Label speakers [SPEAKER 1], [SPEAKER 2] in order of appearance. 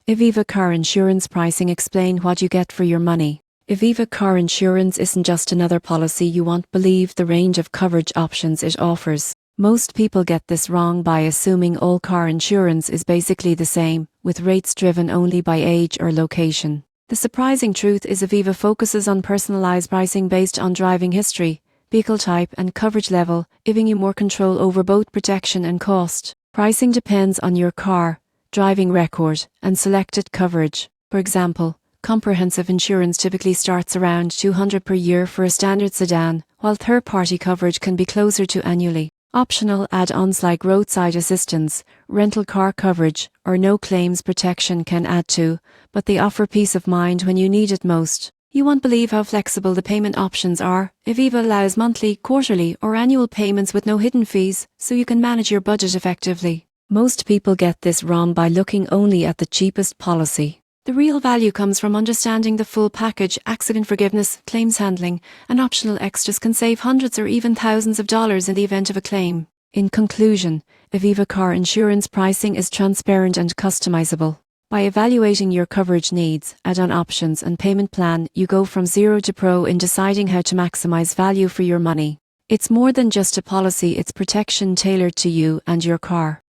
[SPEAKER 1] Aviva Car Insurance Pricing. Explain what you get for your money. Aviva Car Insurance isn't just another policy. You won't believe the range of coverage options it offers. Most people get this wrong by assuming all car insurance is basically the same, with rates driven only by age or location. The surprising truth is Aviva focuses on personalized pricing based on driving history, vehicle type and coverage level, giving you more control over both protection and cost. Pricing depends on your car, driving record, and selected coverage. For example, comprehensive insurance typically starts around $200 per year for a standard sedan, while third-party coverage can be closer to annually. Optional add-ons like roadside assistance, rental car coverage, or no claims protection can add to, but they offer peace of mind when you need it most. You won't believe how flexible the payment options are. Aviva allows monthly, quarterly, or annual payments with no hidden fees, so you can manage your budget effectively. Most people get this wrong by looking only at the cheapest policy. The real value comes from understanding the full package. Accident forgiveness, claims handling, and optional extras can save hundreds or even thousands of dollars in the event of a claim. In conclusion, Aviva Car Insurance Pricing is transparent and customizable. By evaluating your coverage needs, add-on options and payment plan, you go from zero to pro in deciding how to maximize value for your money. It's more than just a policy, it's protection tailored to you and your car.